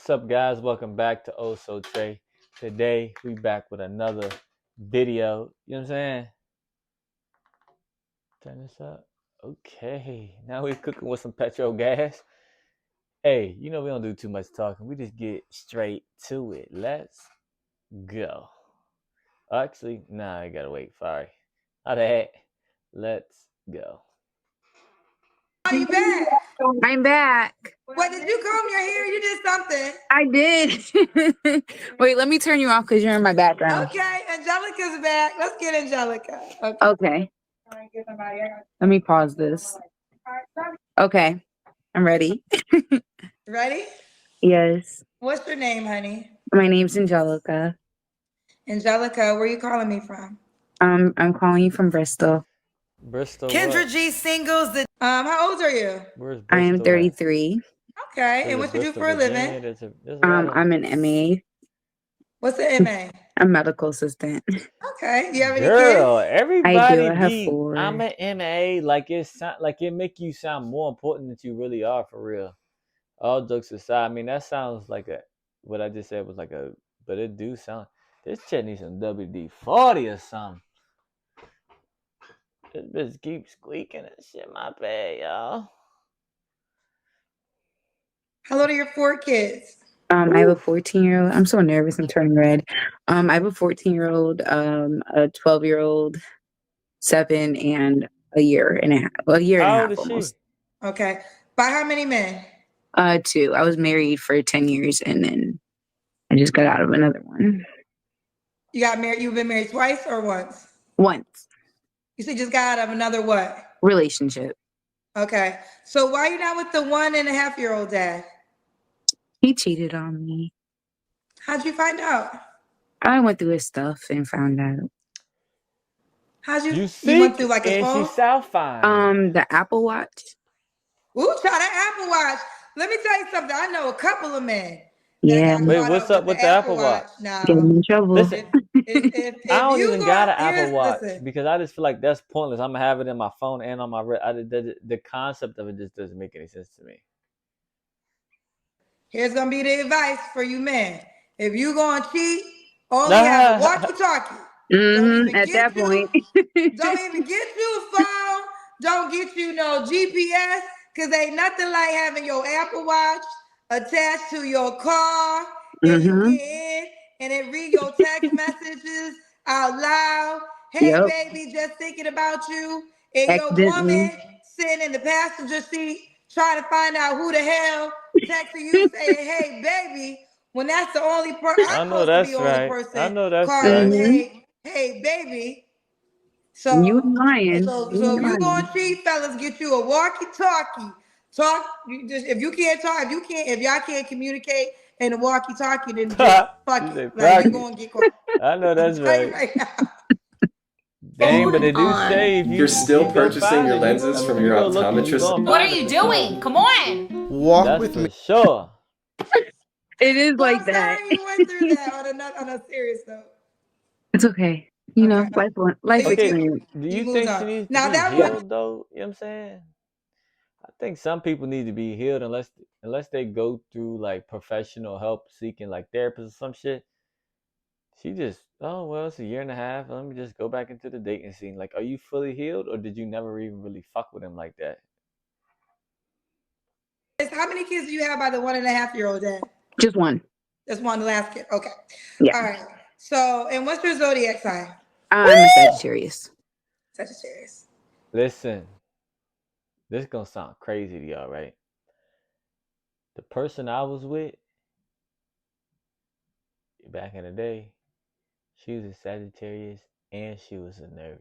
What's up, guys? Welcome back to Oh So Trey. Today we back with another video. You know what I'm saying? Turn this up. Okay, now we're cooking with some petrol gas. Hey, you know we don't do too much talking. We just get straight to it. Let's go. Actually, nah, I gotta wait. Sorry. How the heck? Let's go. Are you back? I'm back. What, did you comb your hair? You did something. I did. Wait, let me turn you off because you're in my background. Okay, Angelica's back. Let's get Angelica. Okay. Let me pause this. Okay. I'm ready. Ready? Yes. What's your name, honey? My name's Angelica. Angelica, where are you calling me from? I'm calling you from Bristol. Bristol. Kendra what? G singles. How old are you? Where's Bristol? I am at? 33. Okay, Is and it what you do Bristol, for a Virginia? living? There's a lot of- I'm an MA. What's the MA? A medical assistant. Okay, do you have any Girl, kids? everybody I do. I have be 4. I'm an MA, like it make you sound more important than you really are for real. All jokes aside, I mean that sounds like what I just said was like but it do sound this chick needs some WD-40 or something. This bitch keeps squeaking and shit, my bad, y'all. How old are your 4 kids? I have a 14-year-old. I'm so nervous. I'm turning red. I have a 14-year-old, a 12-year-old, 7, and a year and a half. Well, a year and a How half old is almost. she? Okay. By how many men? 2. I was married for 10 years and then I just got out of another one. You got married? You've been married twice or once? Once. You said just got out of another what? Relationship. Okay. So why are you not with the 1.5-year-old dad? He cheated on me. How'd you find out? I went through his stuff and found out. You went through like his and phone? she sound fine. The Apple Watch. Ooh, try that Apple Watch. Let me tell you something. I know a couple of men that Yeah. got Wait, caught what's up up with the Apple Watch? Now, Getting in trouble. Listen, if I don't you even go, got an Apple Watch listen. because I just feel like that's pointless. I'm gonna have it in my phone and on my the concept of it just doesn't make any sense to me. Here's gonna be the advice for you men. If you gonna cheat, only have a walkie-talkie. At that point. Don't even get you a phone. Don't get you no GPS, because ain't nothing like having your Apple Watch attached to your car and you get in and it read your text messages out loud. Hey, baby, just thinking about you. And your woman sitting in the passenger seat trying to find out who the hell texting you saying, hey, baby, when that's the only person. I know that's right. I know that's right. Hey, baby. So, you lying. So if you gonna cheat, fellas, get you a walkie-talkie. If y'all can't communicate in a walkie-talkie, then just fuck it. Like you gonna get caught. I know that's right. Dang, but it do say if You're still purchasing your lenses from your optometrist. What are you doing? Come on. Walk with me. Sure. It is like that. You went through that on a serious note. It's okay. You know, life experience. Do you think she needs to be healed though? You know what I'm saying? I think some people need to be healed unless they go through like professional help seeking like therapists or some shit. She just, oh well, it's a year and a half. Let me just go back into the dating scene. Like, are you fully healed or did you never even really fuck with him like that? How many kids do you have by the 1.5-year-old dad? Just one. Just one, the last kid. Okay. Yeah. All right. So, and what's your zodiac sign? I'm a Sagittarius. Sagittarius. Listen, this is gonna sound crazy to y'all, right? The person I was with back in the day, she was a Sagittarius and she was a nurse.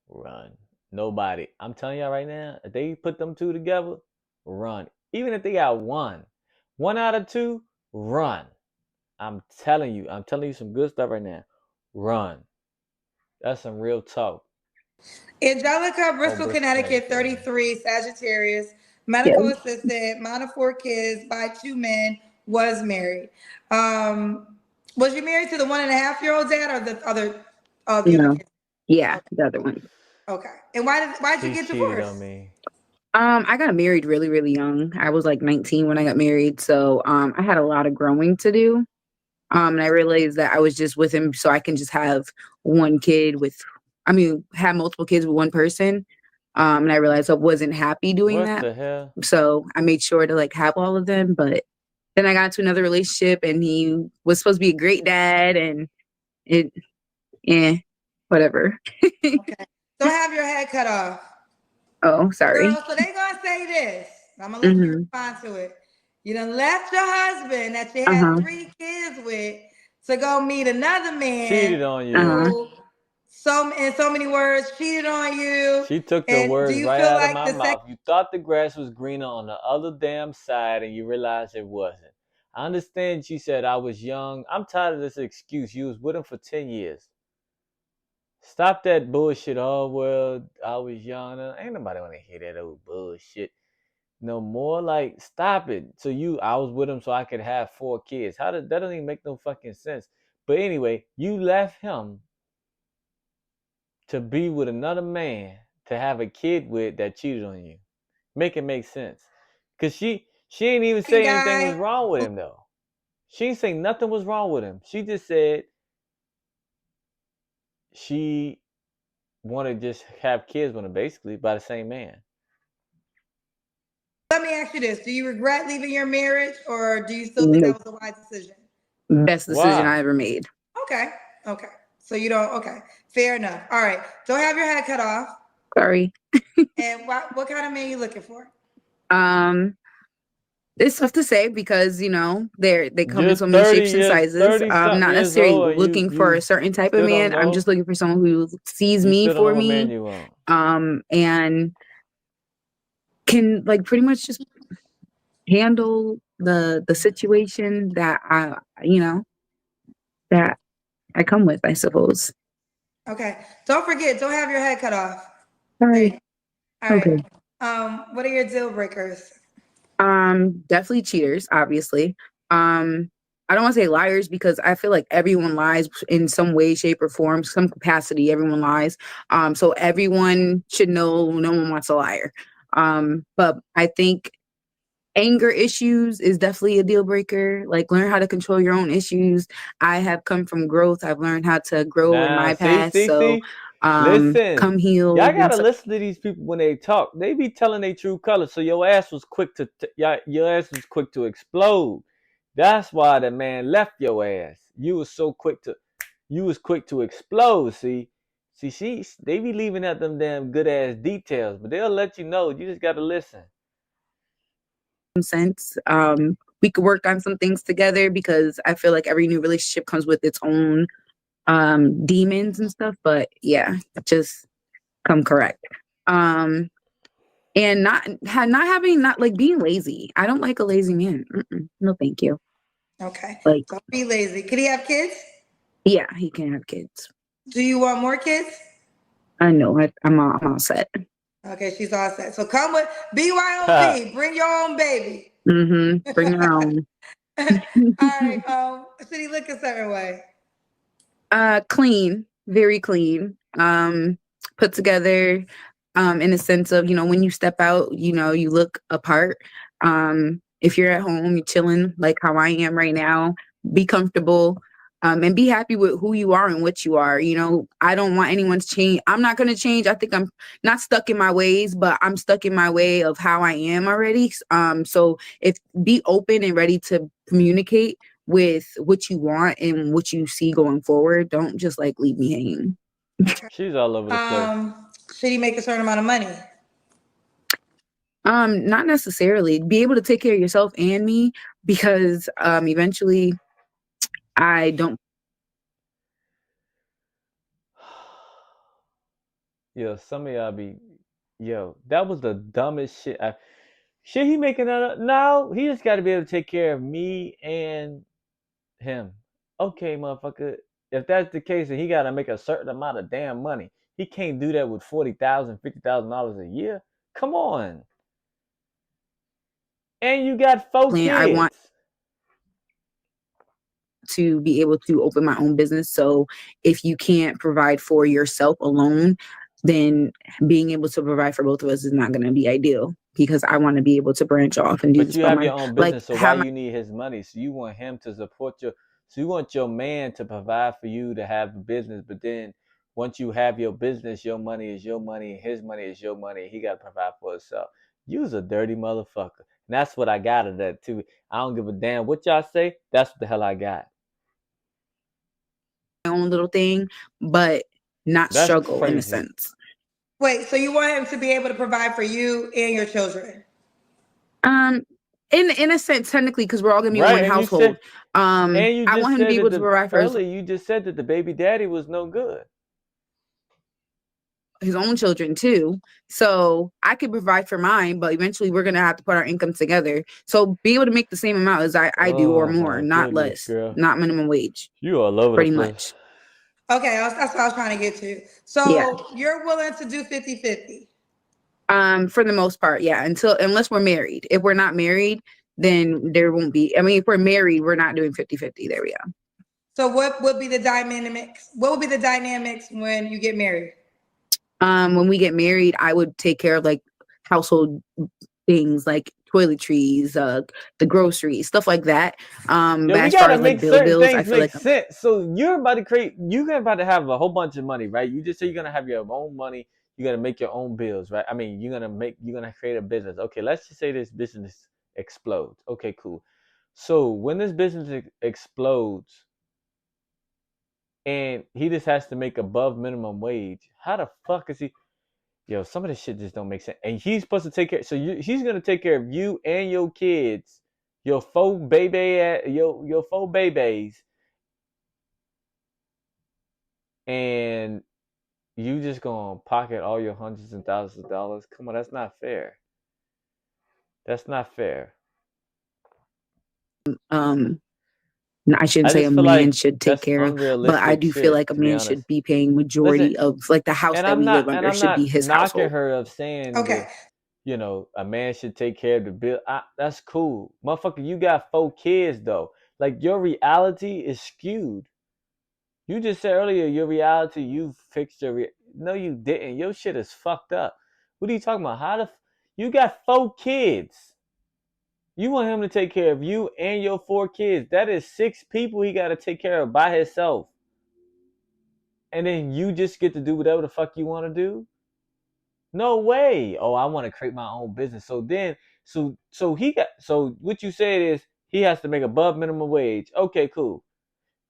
Run. Nobody. I'm telling y'all right now, if they put them two together, run. Even if they got one out of 2, run. I'm telling you some good stuff right now. Run. That's some real talk. Angelica, Bristol, Connecticut, 33, Sagittarius, medical assistant, mom of 4 kids by 2 men, was married. Was you married to the 1.5-year-old dad or the other No. Kids? Yeah, the other one. Okay. And why'd you get divorced? On me. I got married really, really young. I was like 19 when I got married, so I had a lot of growing to do. And I realized that I was just with him so I can just have one kid with, have multiple kids with one person. And I realized I wasn't happy doing What that. the hell? So I made sure to like have all of them. But then I got into another relationship and he was supposed to be a great dad and whatever. Okay. So have your head cut off. Oh, sorry. Girl, so they gonna say this. I'm gonna let you respond to it. You done left your husband that you had 3 kids with to go meet another man. Cheated on you. Who, in so many words, cheated on you. She took the words right out of my mouth. You thought the grass was greener on the other damn side and you realized it wasn't. I understand she said I was young. I'm tired of this excuse. You was with him for 10 years. Stop that bullshit. Oh, well, I was young. Ain't nobody want to hear that old bullshit no more. Like, stop it. So I was with him so I could have 4 kids. That doesn't even make no fucking sense. But anyway, you left him to be with another man to have a kid with that cheated on you. Make it make sense. Cause she ain't even say anything was wrong with him though. She ain't say nothing was wrong with him. She just said she wanted to just have kids with him basically by the same man. Let me ask you this. Do you regret leaving your marriage or do you still think that was a wise decision? Best decision I ever made. Okay. So you don't, okay. Fair enough. All right. Don't have your head cut off. Sorry. And what kind of man you looking for? It's tough to say because, they come in so many shapes and sizes. I'm not necessarily looking for a certain type of man. I'm just looking for someone who sees me for me. And can like pretty much just handle the situation that that I come with, I suppose. Okay. Don't forget, don't have your head cut off. Sorry. All right. Okay. What are your deal breakers? Definitely cheaters, obviously. I don't want to say liars because I feel like everyone lies in some way, shape, or form, some capacity. Everyone lies. So everyone should know no one wants a liar. But I think anger issues is definitely a deal breaker. Like learn how to control your own issues. I have come from growth. I've learned how to grow in my path. So listen, come heal. Y'all gotta listen to these people when they talk. They be telling their true colors. So your ass was quick to explode. That's why the man left your ass. You was quick to explode. See, they be leaving out them damn good ass details, but they'll let you know. You just gotta listen. Sense. We could work on some things together because I feel like every new relationship comes with its own demons and stuff. But yeah, just come correct. And not being lazy. I don't like a lazy man. No, thank you. Okay. Don't be lazy. Could he have kids? Yeah, he can have kids. Do you want more kids? I know. I'm all set. Okay, she's all set. So come with BYOP. Bring your own baby. Bring your own. All right. Should he look a certain way? Clean, very clean. Put together. In a sense of when you step out, you look apart. If you're at home, you're chilling like how I am right now. Be comfortable. And be happy with who you are and what you are. I don't want anyone to change. I'm not going to change. I think I'm not stuck in my ways, but I'm stuck in my way of how I am already. So be open and ready to communicate with what you want and what you see going forward. Don't just leave me hanging. Okay. She's all over the place. Should he make a certain amount of money? Not necessarily. Be able to take care of yourself and me because eventually I don't. Yo, some of y'all that was the dumbest shit. Shit, he making that up now? He just got to be able to take care of me and him. Okay, motherfucker. If that's the case, then he got to make a certain amount of damn money. He can't do that with $40,000, $50,000 a year. Come on. And you got 4 kids. I want to be able to open my own business. So if you can't provide for yourself alone, then being able to provide for both of us is not going to be ideal. because I want to be able to branch off and do But this you by have my, your own like, business, so why have my you need his money? So you want him to support your. So you want your man to provide for you to have a business, but then once you have your business, your money is your money, his money is your money. He got to provide for himself. You's a dirty motherfucker. And that's what I got of that too. I don't give a damn what y'all say. That's what the hell I got. own little thing, but not That's struggle in a crazy. sense. Wait, so you want him to be able to provide for you and your children? In a sense, technically, because we're all gonna be in Right, one and you said, household. and you I want just him to be said that able to the provide for earlier you just said that the baby daddy was no good. his own children too. So I could provide for mine, but eventually we're gonna have to put our income together. So be able to make the same amount as I do or Oh more, my not goodness, less, girl, not minimum wage, you all over the pretty place. much. Okay, that's what I was trying to get to. Yeah. So you're willing to do 50-50? For the most part, yeah. Unless we're married. If we're not married, then there won't be. I mean, if we're married, we're not doing 50-50. There we go. So what would be the dynamics? What would be the dynamics when you get married? When we get married, I would take care of like household things like toiletries, the groceries, stuff like that. Yeah, But we as far gotta as like make certain bills, I things feel make like sense. So you're about to create. You're about to have a whole bunch of money, right? You just say you're gonna have your own money. You're gonna make your own bills, right? I mean, you're gonna create a business. Okay, let's just say this business explodes. Okay, cool. So when this business explodes, and he just has to make above minimum wage, how the fuck is he? Yo, some of this shit just don't make sense. And he's supposed to take care. So he's gonna take care of you and your kids, your your four babies, and you just gonna pocket all your hundreds and thousands of dollars. Come on, that's not fair. That's not fair. I shouldn't I say a just feel man like should take that's care of, but I unrealistic do feel shit, like a to be man honest. should be paying Listen, majority of like the house that we live and under I'm should be not his knocking household. her of saying Okay. that, a man should take care of the bill. That's cool. Motherfucker, you got 4 kids though. Like your reality is skewed. You just said earlier your reality, you fixed no, you didn't. Your shit is fucked up. What are you talking about? You got 4 kids. You want him to take care of you and your 4 kids. That is 6 people he got to take care of by himself. And then you just get to do whatever the fuck you want to do? No way. Oh, I want to create my own business. So what you said is he has to make above minimum wage. Okay, cool.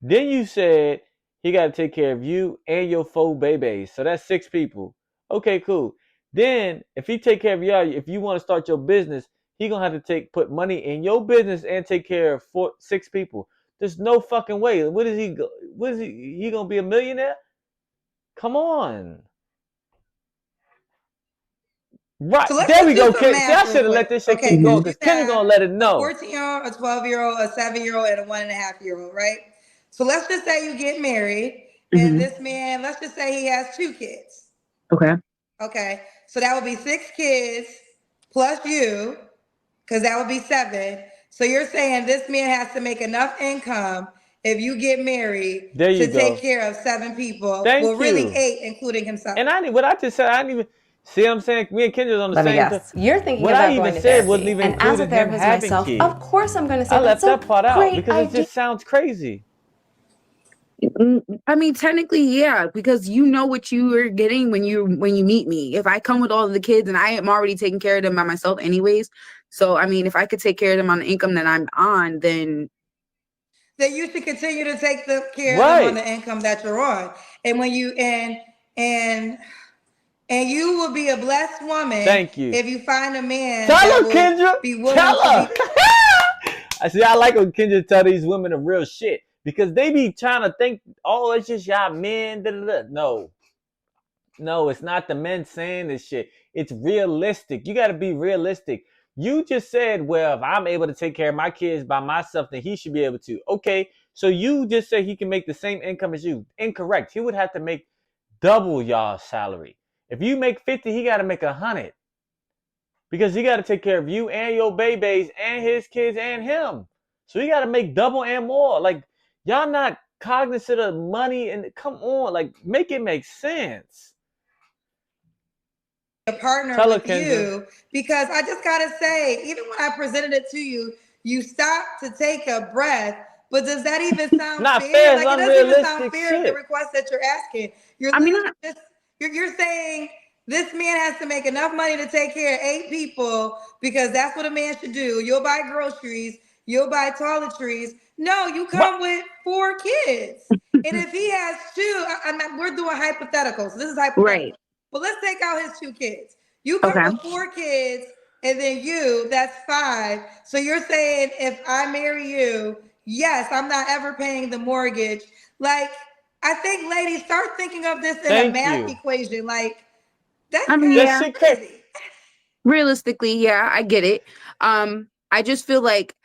Then you said he got to take care of you and your 4 babies. So that's 6 people. Okay, cool. Then if he take care of y'all, if you want to start your business, he gonna have to put money in your business and take care of 6 people. There's no fucking way. What is he? What is he? He gonna be a millionaire? Come on. Right So let's there just we do go. some See, I math real should have quick. let this shit Okay, keep because going Mhm. you because Kendra have gonna let it a know. 14-year-old, a 12-year-old, a 7-year-old, and a 1.5-year-old, right? So let's just say you get married, and Mhm. this man, let's just say he has 2 kids. Okay. Okay, so that would be 6 kids plus you, because that would be 7. So you're saying this man has to make enough income if you get married There you to take go. care of 7 people. Well, Thank really you. 8, including himself. And what I just said, I didn't even see. What I'm saying me and Kendra's on the Let me same. guess. You're thinking What I about even going to said wasn't therapy. even And as a including him therapist having myself, of kids. course I'm going to say I that's left a that part out great because it idea. just sounds crazy. I mean, technically, yeah, because you know what you are getting when you meet me. If I come with all of the kids and I am already taking care of them by myself, anyways. So I mean, if I could take care of them on the income that I'm on, then You should continue to take care of them on Right. the income that you're on. And when you and you will be a blessed woman Thank you. if you find a man Tell that her, will Kendra. be willing Tell to her. be. I see. I like when Kendra tell these women the real shit because they be trying to think, oh, it's just y'all men. Da, da, da. No, it's not the men saying this shit. It's realistic. You got to be realistic. You just said, well, if I'm able to take care of my kids by myself, then he should be able to. Okay, so you just said he can make the same income as you. Incorrect. He would have to make double y'all's salary. If you make 50, he got to make 100 because he got to take care of you and your babies and his kids and him. So he got to make double and more. Like y'all not cognizant of money and come on, like make it make sense. a partner with you, because I just gotta say, even when I presented it to you, you stopped to take a breath. But does that even sound fair? Like, it doesn't even sound fair the request that you're asking. You're you're saying this man has to make enough money to take care of 8 people because that's what a man should do. You'll buy groceries, you'll buy toiletries. No, you come with 4 kids. And if he has 2, we're doing hypotheticals. This is hypothetical. Right. But let's take out his 2 kids. You come with 4 kids, and then that's 5. So you're saying if I marry you, yes, I'm not ever paying the mortgage. Like, I think ladies, start thinking of this in a math equation. Like, that's crazy. Realistically, yeah, I get it. I just feel like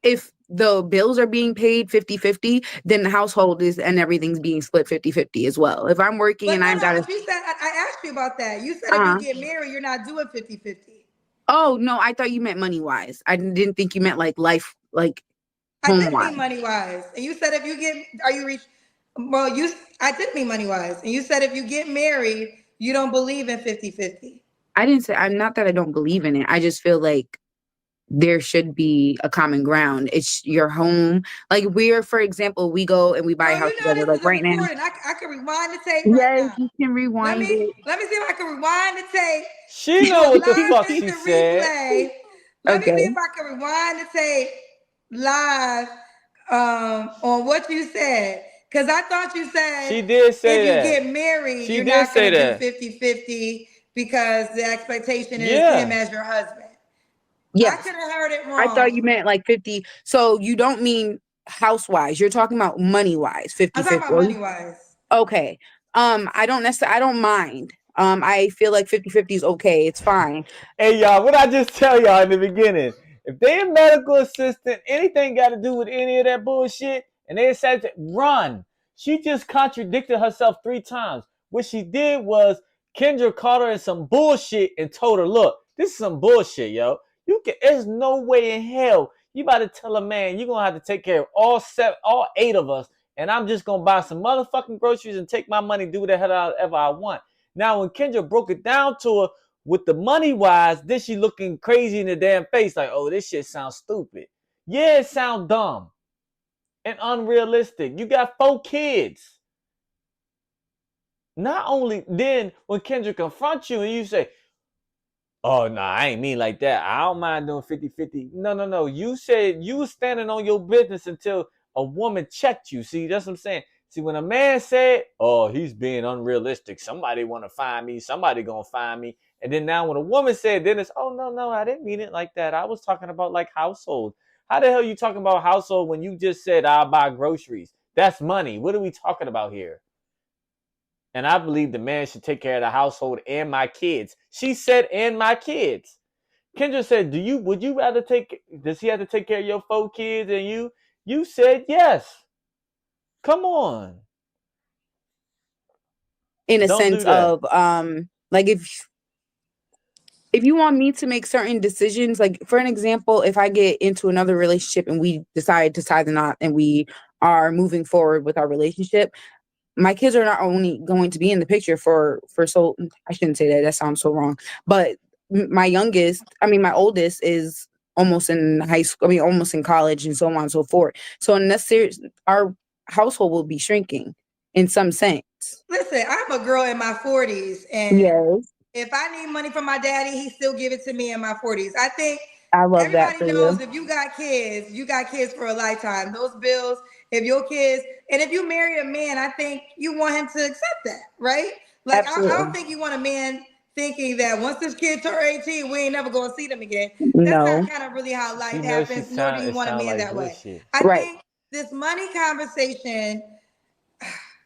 if the bills are being paid 50-50, then the household is and everything's being split 50-50 as well. If I'm working and I've got to... You said, I asked you about that. You said if you get married, you're not doing 50-50. Oh, no, I thought you meant money-wise. I didn't think you meant like life, like home-wise. I did mean money-wise. And you said if you get... I did mean money-wise. And you said if you get married, you don't believe in 50-50. I didn't say... I'm not that I don't believe in it. I just feel like there should be a common ground. It's your home. Like for example, we go and we buy a house together. Like right now, I can rewind the tape. Yes, you can rewind it. Let me see if I can rewind the tape. She know what the fuck she said. Let me see if I can rewind the tape live on what you said. Because I thought you said she did say if you get married, you're not going to do 50-50 because the expectation is him as your husband. Yeah, I could have heard it wrong. I thought you meant like 50. So you don't mean house-wise. You're talking about money-wise, 50-50. I'm talking about money-wise. Okay. I don't mind. I feel like 50-50 is okay. It's fine. Hey, y'all, what I just tell y'all in the beginning, if they a medical assistant, anything got to do with any of that bullshit, and they said to run. She just contradicted herself 3 times. What she did was Kendra caught her in some bullshit and told her, look, this is some bullshit, yo. There's no way in hell you about to tell a man you're going to have to take care of all 8 of us, and I'm just going to buy some motherfucking groceries and take my money, do whatever I want. Now, when Kendra broke it down to her with the money-wise, then she looking crazy in the damn face like, oh, this shit sounds stupid. Yeah, it sounds dumb and unrealistic. You got 4 kids. Not only then, when Kendra confronts you and you say, oh, no, I ain't mean like that. I don't mind doing 50-50. No. You said you was standing on your business until a woman checked you. See, that's what I'm saying. See, when a man said, oh, he's being unrealistic. Somebody want to find me. Somebody going to find me. And then now when a woman said, then it's, oh, no, I didn't mean it like that. I was talking about like household. How the hell are you talking about household when you just said I'll buy groceries? That's money. What are we talking about here? And I believe the man should take care of the household and my kids. She said, and my kids. Kendra said, does he have to take care of your 4 kids and you? You said yes. Come on. In a sense of, like if you want me to make certain decisions, like for an example, if I get into another relationship and we decide to tie the knot and we are moving forward with our relationship, my kids are not only going to be in the picture for so, I shouldn't say that. That sounds so wrong. But my oldest is almost in high school. Almost in college and so on and so forth. So in that series, our household will be shrinking in some sense. Listen, I'm a girl in my 40s. And yes. If I need money from my daddy, he still give it to me in my 40s. I think I love that for knows you. If you got kids for a lifetime. Those bills, if your kids, and if you marry a man, I think you want him to accept that, right? Like, I don't think you want a man thinking that once this kid turn 18, we ain't never going to see them again. That's not kind of really how life happens, nor do you want a man that way. I think this money conversation,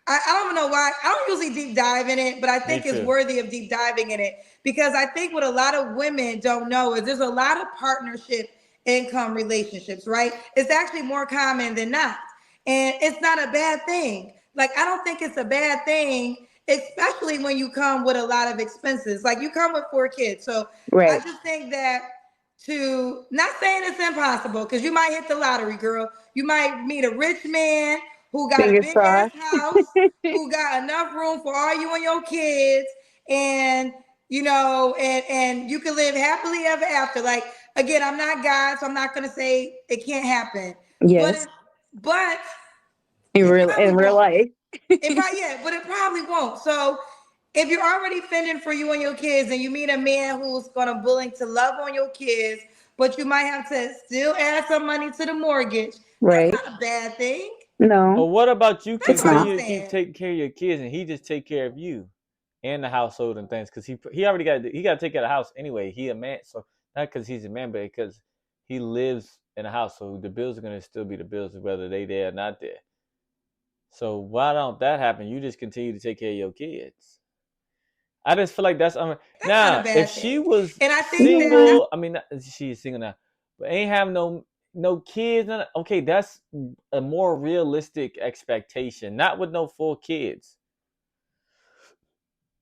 I don't know why. I don't usually deep dive in it, but I think it's worthy of deep diving in it because I think what a lot of women don't know is there's a lot of partnership income relationships, right? It's actually more common than not. And it's not a bad thing. Like, I don't think it's a bad thing, especially when you come with a lot of expenses. Like, you come with 4 kids. So I just think that not saying it's impossible because you might hit the lottery, girl. You might meet a rich man who got a big ass house, who got enough room for all you and your kids, and and you can live happily ever after. Like, again, I'm not God, so I'm not gonna say it can't happen. Yes. But in it real won't. life. But it probably won't. So if you're already fending for you and your kids, and you meet a man who's gonna willing to love on your kids, but you might have to still add some money to the mortgage, that's Right. not a bad thing. No. But what about you That's what I'm continue to keep saying. taking care of your kids and he just take care of you and the household and things? Because he already got to take care of the house anyway. He a man, so not because he's a man, but because he lives in a house, so the bills are gonna still be the bills whether they there or not there. So why don't that happen? You just continue to take care of your kids. I just feel like that's That's not a now. bad If she thing. was And I think that single, I mean, she's single now, but ain't have no kids. Okay, that's a more realistic expectation. Not with no 4 kids.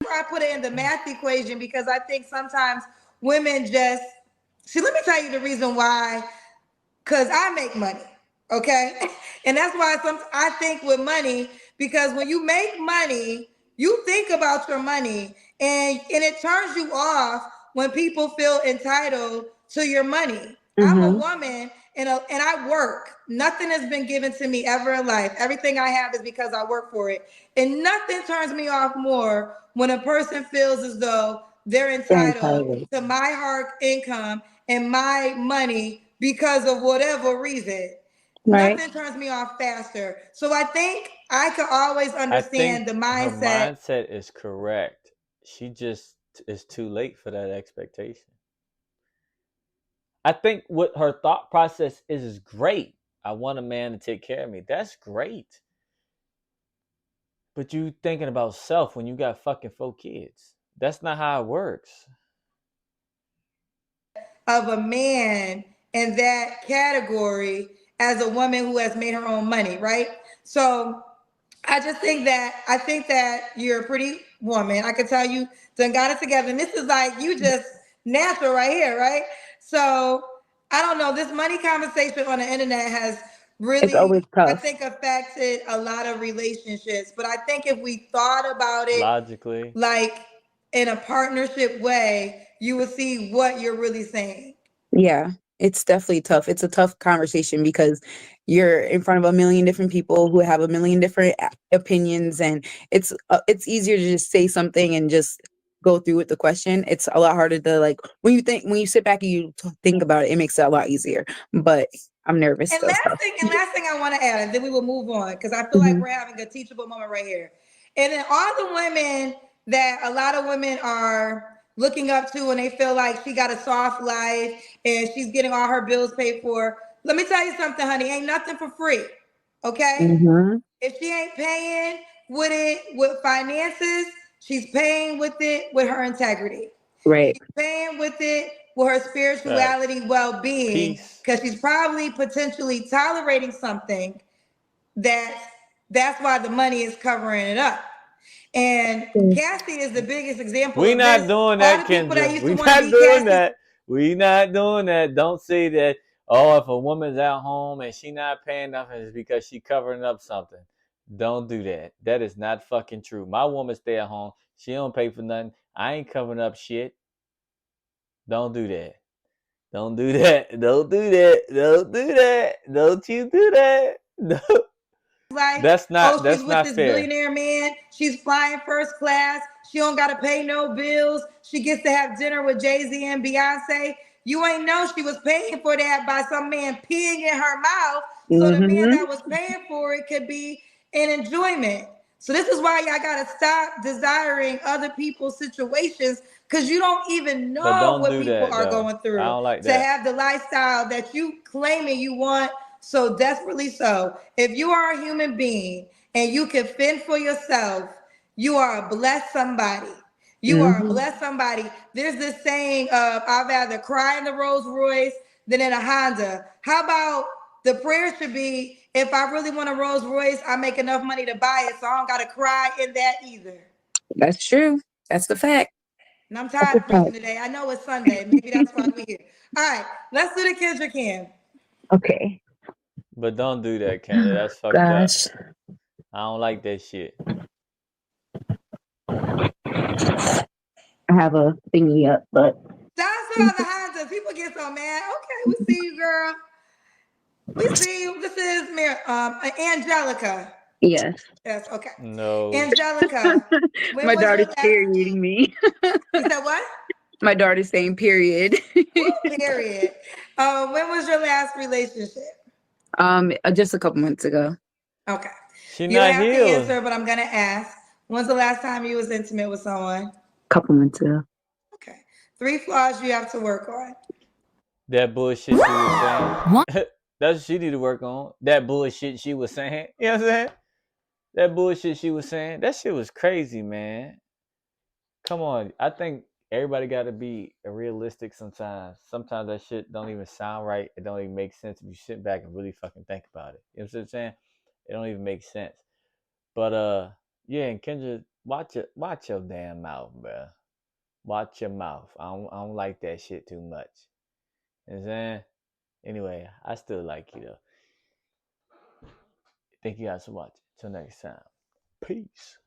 I put it in the math equation, because I think sometimes women just see. Let me tell you the reason why. Because I make money, okay, and that's why I think with money, because when you make money, you think about your money, and it turns you off when people feel entitled to your money. I'm a Mm-hmm. woman, and I work. Nothing has been given to me ever in life. Everything I have is because I work for it. And nothing turns me off more when a person feels as though they're entitled Entirely. to my hard income and my money because of whatever reason. Right. Nothing turns me off faster. So I think I could always I understand think the her mindset. mindset is correct. She just is too late for that expectation. I think what her thought process is great. I want a man to take care of me. That's great. But you thinking about self when you got fucking 4 kids. That's not how it works. Of a man in that category as a woman who has made her own money, right? So I think that you're a pretty woman. I can tell you done got it together. And this is like you just natural right here, right? So I don't know. This money conversation on the internet has It's really, always I tough. think, affected a lot of relationships. But I think if we thought about it Logically. like in a partnership way, you would see what you're really saying. Yeah, it's definitely tough. It's a tough conversation because you're in front of a million different people who have a million different opinions, and it's easier to just say something and just go through with the question. It's a lot harder to like when you sit back and you think about it, it makes it a lot easier. But I'm nervous And still. So. last thing I want to add, and then we will move on, because I feel like Hmm. we're having a teachable moment right here. And then all the women that a lot of women are looking up to, and they feel like she got a soft life and she's getting all her bills paid for. Let me tell you something, honey. Ain't nothing for free. Okay? Hmm. If she ain't paying with it with finances, she's paying with it with her integrity. Right. She's paying with it with her Facts. spirituality, well-being, Peace. because she's probably potentially tolerating something that that's why the money is covering it up. And Cassie is the biggest example We of not this. doing All that, the people that Kendra. used to We want to not be doing Cassie's. that. We not doing that. Don't say that. Oh, if a woman's at home and she not paying nothing, it's because she covering up something. Don't do that. That is not fucking true. My woman stay at home. She don't pay for nothing. I ain't covering up shit. Don't do that. Don't do that. Don't do that. Don't do that. Don't you do that. No. Life. That's Oh, not she's that's with not this fair. billionaire man. She's flying first class. She don't gotta pay no bills. She gets to have dinner with Jay-Z and Beyonce. You ain't know she was paying for that by some man peeing in her mouth. So the man Hmm. that was paying for it could be in enjoyment. So this is why y'all gotta stop desiring other people's situations, because you don't even But know don't what do people that are though. going I through don't like to that. have the lifestyle that you claiming you want so desperately so. If you are a human being and you can fend for yourself, you are a blessed somebody. You are a Hmm. blessed somebody. There's this saying of I'd rather cry in the Rolls Royce than in a Honda. How about the prayer should be, if I really want a Rolls Royce, I make enough money to buy it, so I don't gotta cry in that either. That's true. That's the fact. And I'm That's tired the of preaching fact. today. I know it's Sunday. Maybe that's why we're here. All right, let's do the Kendra Cam. Okay. But don't do that, Kendra. That's fucked up. Gosh. I don't like that shit. I have a thingy up, but That's why the Honda people get so mad. Okay, we see you, girl. We see you. This is Angelica. yes. Yes, okay. No. Angelica, when My was your daughter's last? perioding me. You said what? My daughter's saying period. Period. When was your last relationship? Just a couple months ago. Okay. She You don't not have to healed. answer, but I'm gonna ask. When's the last time you was intimate with someone? Couple months ago. Okay. 3 flaws you have to work on. That bullshit she was saying. What? That's what she need to work on. That bullshit she was saying. You know what I'm saying? That bullshit she was saying. That shit was crazy, man. Come on. I think everybody got to be realistic sometimes. Sometimes that shit don't even sound right. It don't even make sense if you sit back and really fucking think about it. You know what I'm saying? It don't even make sense. But yeah, and Kendra, watch your damn mouth, bro. Watch your mouth. I don't like that shit too much. You know what I'm saying? Anyway, I still like you though. Thank you guys for watching. Till next time. Peace.